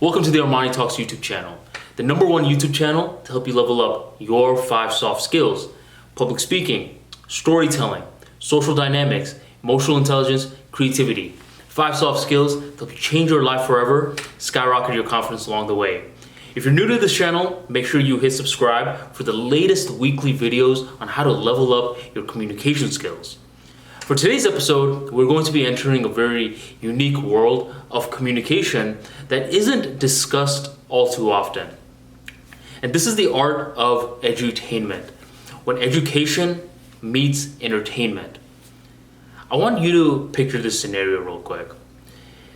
Welcome to the ArmaniTalks YouTube channel, the #1 YouTube channel to help you level up your 5 soft skills: public speaking, storytelling, social dynamics, emotional intelligence, creativity. 5 soft skills to help you change your life forever, skyrocket your confidence along the way. If you're new to this channel, make sure you hit subscribe for the latest weekly videos on how to level up your communication skills. For today's episode, we're going to be entering a very unique world of communication that isn't discussed all too often. And this is the art of edutainment, when education meets entertainment. I want you to picture this scenario real quick.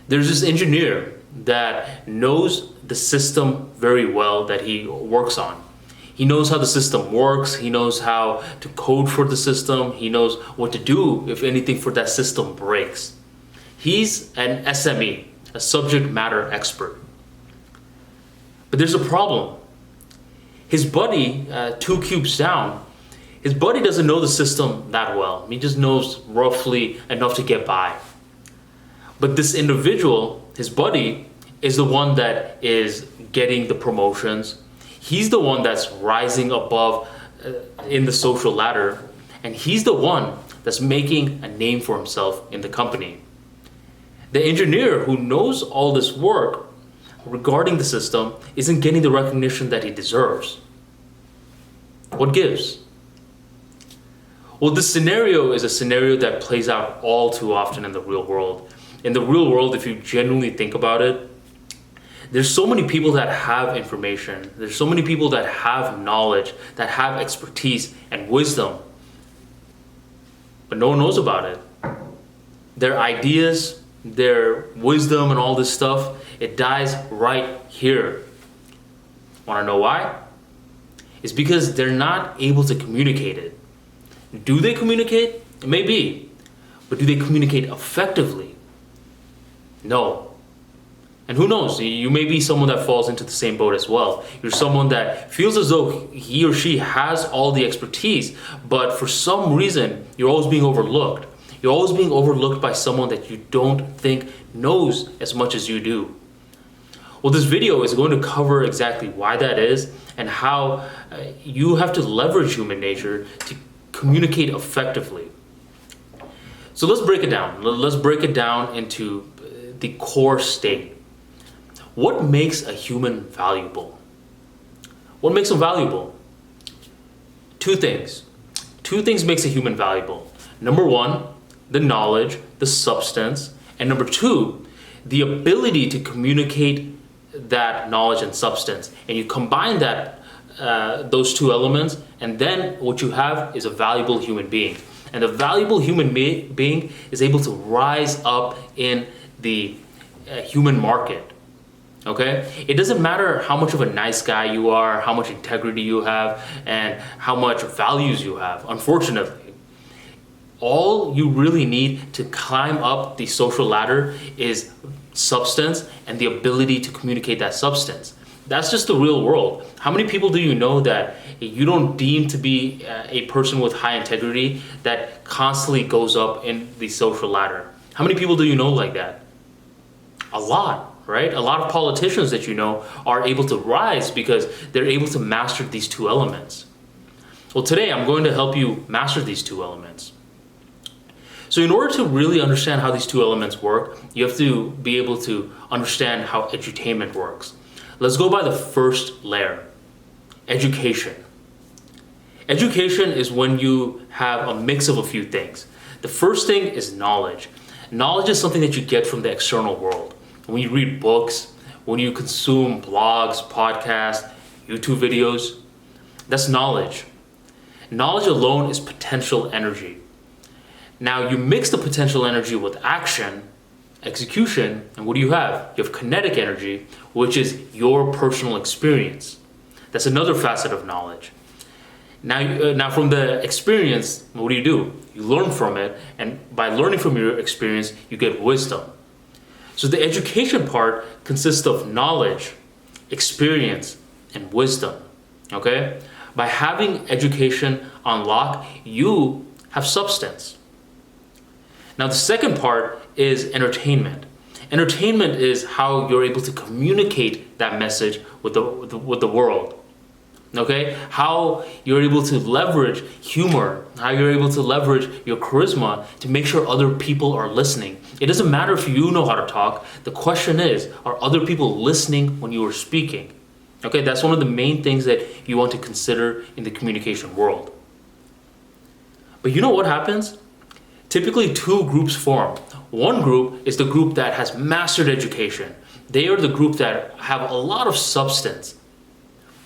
There's this engineer that knows the system very well that he works on. He knows how the system works, he knows how to code for the system, he knows what to do if anything for that system breaks. He's an SME, a subject matter expert. But there's a problem. His buddy, 2 cubes down, his buddy doesn't know the system that well. He just knows roughly enough to get by. But this individual, his buddy, is the one that is getting the promotions. He's the one that's rising above in the social ladder, and he's the one that's making a name for himself in the company. The engineer who knows all this work regarding the system isn't getting the recognition that he deserves. What gives? Well, this scenario is a scenario that plays out all too often in the real world. In the real world, if you genuinely think about it, there's so many people that have information, there's so many people that have knowledge, that have expertise and wisdom, but no one knows about it. Their ideas, their wisdom and all this stuff, it dies right here. Want to know why? It's because they're not able to communicate it. Do they communicate? Maybe. But do they communicate effectively? No. And who knows, you may be someone that falls into the same boat as well. You're someone that feels as though he or she has all the expertise, but for some reason, you're always being overlooked. You're always being overlooked by someone that you don't think knows as much as you do. Well, this video is going to cover exactly why that is and how you have to leverage human nature to communicate effectively. So let's break it down. Let's break it down into the core state. What makes a human valuable? What makes them valuable? 2 things. 2 things makes a human valuable. Number 1, the knowledge, the substance. And number 2, the ability to communicate that knowledge and substance. And you combine that, those 2 elements, and then what you have is a valuable human being. And a valuable human being is able to rise up in the human market. Okay? It doesn't matter how much of a nice guy you are, how much integrity you have, and how much values you have. Unfortunately, all you really need to climb up the social ladder is substance and the ability to communicate that substance. That's just the real world. How many people do you know that you don't deem to be a person with high integrity that constantly goes up in the social ladder? How many people do you know like that? A lot, right? A lot of politicians that you know are able to rise because they're able to master these 2 elements. Well, today I'm going to help you master these 2 elements. So in order to really understand how these 2 elements work, you have to be able to understand how edutainment works. Let's go by the first layer, education. Education is when you have a mix of a few things. The first thing is knowledge. Knowledge is something that you get from the external world. When you read books, when you consume blogs, podcasts, YouTube videos, that's knowledge. Knowledge alone is potential energy. Now you mix the potential energy with action, execution, and what do you have? You have kinetic energy, which is your personal experience. That's another facet of knowledge. Now from the experience, what do? You learn from it, and by learning from your experience, you get wisdom. So the education part consists of knowledge, experience, and wisdom, okay? By having education on lock, you have substance. Now the second part is entertainment. Entertainment is how you're able to communicate that message with the world. Okay? How you're able to leverage humor, how you're able to leverage your charisma to make sure other people are listening. It doesn't matter if you know how to talk. The question is, are other people listening when you are speaking? Okay, that's one of the main things that you want to consider in the communication world. But you know what happens? Typically two groups form. One group is the group that has mastered education. They are the group that have a lot of substance,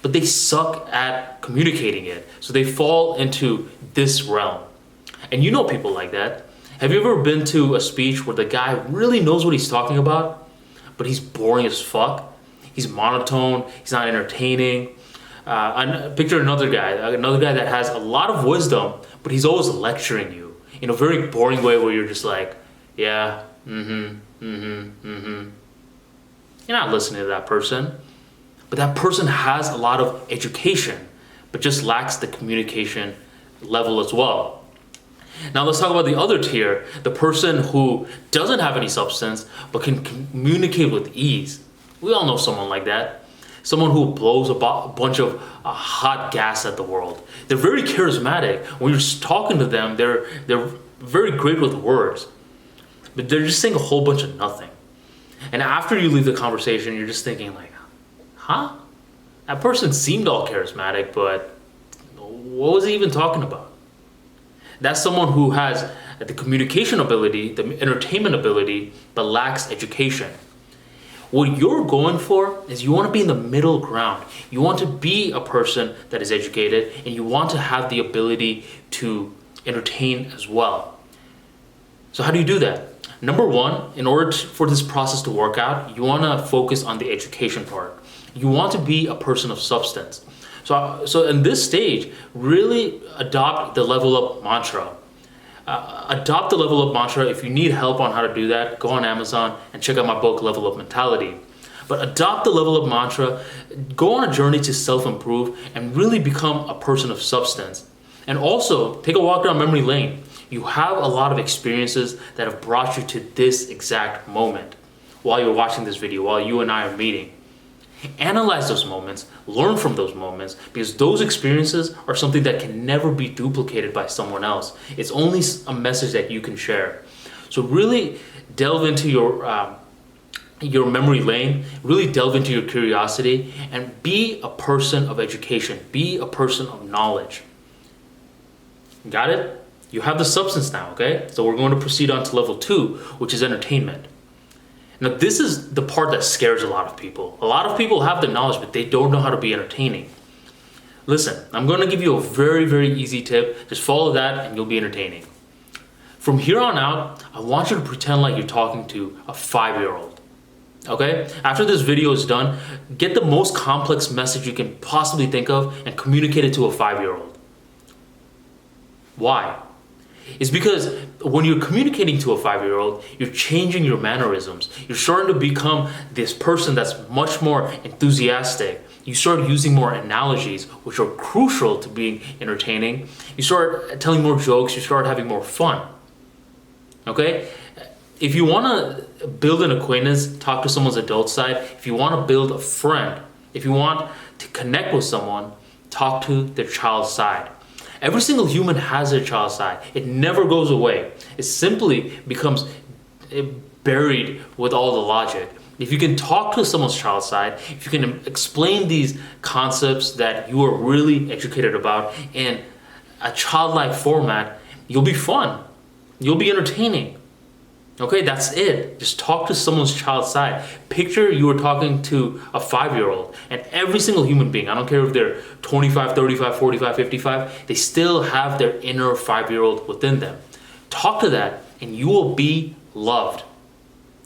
but they suck at communicating it. So they fall into this realm. And you know people like that. Have you ever been to a speech where the guy really knows what he's talking about, but he's boring as fuck? He's monotone, he's not entertaining. Picture another guy that has a lot of wisdom, but he's always lecturing you in a very boring way where you're just like, yeah, You're not listening to that person. But that person has a lot of education, but just lacks the communication level as well. Now let's talk about the other tier, the person who doesn't have any substance, but can communicate with ease. We all know someone like that. Someone who blows a bunch of hot gas at the world. They're very charismatic. When you're talking to them, they're very great with words, but they're just saying a whole bunch of nothing. And after you leave the conversation, you're just thinking like, huh? That person seemed all charismatic, but what was he even talking about? That's someone who has the communication ability, the entertainment ability, but lacks education. What you're going for is you want to be in the middle ground. You want to be a person that is educated, and you want to have the ability to entertain as well. So how do you do that? Number one, in order for this process to work out, you want to focus on the education part. You want to be a person of substance. So in this stage, really adopt the level up mantra. Adopt the level up mantra. If you need help on how to do that, go on Amazon and check out my book, Level Up Mentality. But adopt the level up mantra, go on a journey to self-improve and really become a person of substance. And also, take a walk down memory lane. You have a lot of experiences that have brought you to this exact moment while you're watching this video, while you and I are meeting. Analyze those moments, learn from those moments, because those experiences are something that can never be duplicated by someone else. It's only a message that you can share. So really delve into your memory lane, really delve into your curiosity, and be a person of education, be a person of knowledge. Got it? You have the substance now, okay? So we're going to proceed on to level 2, which is entertainment. Now, this is the part that scares a lot of people. A lot of people have the knowledge, but they don't know how to be entertaining. Listen, I'm going to give you a very, very easy tip. Just follow that and you'll be entertaining. From here on out, I want you to pretend like you're talking to a 5-year-old. Okay? After this video is done, get the most complex message you can possibly think of and communicate it to a 5-year-old. Why? It's because when you're communicating to a 5-year-old, you're changing your mannerisms. You're starting to become this person that's much more enthusiastic. You start using more analogies, which are crucial to being entertaining. You start telling more jokes. You start having more fun. Okay? If you want to build an acquaintance, talk to someone's adult side. If you want to build a friend, if you want to connect with someone, talk to their child side. Every single human has a child side. It never goes away. It simply becomes buried with all the logic. If you can talk to someone's child side, if you can explain these concepts that you are really educated about in a childlike format, you'll be fun. You'll be entertaining. Okay, that's it. Just talk to someone's child side. Picture you are talking to a 5-year-old, and every single human being, I don't care if they're 25, 35, 45, 55, they still have their inner 5-year-old within them. Talk to that, and you will be loved.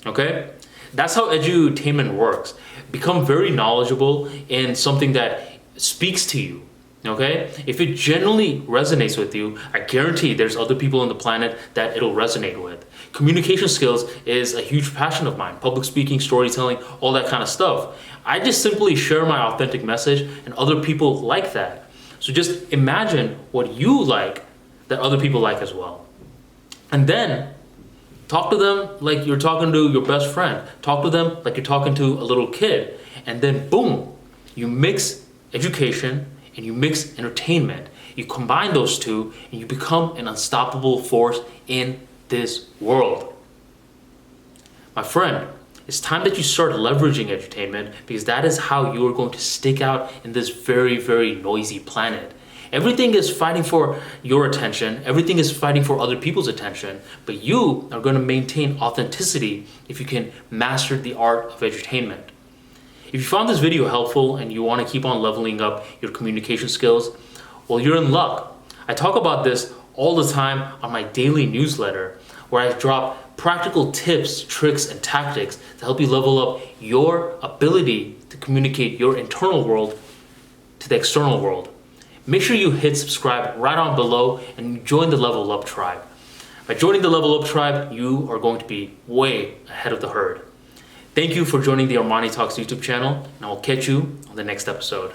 Okay? That's how edutainment works. Become very knowledgeable in something that speaks to you. Okay? If it genuinely resonates with you, I guarantee there's other people on the planet that it'll resonate with. Communication skills is a huge passion of mine. Public speaking, storytelling, all that kind of stuff. I just simply share my authentic message and other people like that. So just imagine what you like that other people like as well. And then Talk to them like you're talking to your best friend. Talk to them like you're talking to a little kid. And then boom, you mix education and you mix entertainment. You combine those two and you become an unstoppable force in this world. My friend, it's time that you start leveraging edutainment, because that is how you are going to stick out in this very, very noisy planet. Everything is fighting for your attention. Everything is fighting for other people's attention. But you are going to maintain authenticity if you can master the art of edutainment. If you found this video helpful and you want to keep on leveling up your communication skills, well, you're in luck. I talk about this all the time on my daily newsletter, where I drop practical tips, tricks, and tactics to help you level up your ability to communicate your internal world to the external world. Make sure you hit subscribe right on below and join the Level Up Tribe. By joining the Level Up Tribe, you are going to be way ahead of the herd. Thank you for joining the ArmaniTalks YouTube channel, and I will catch you on the next episode.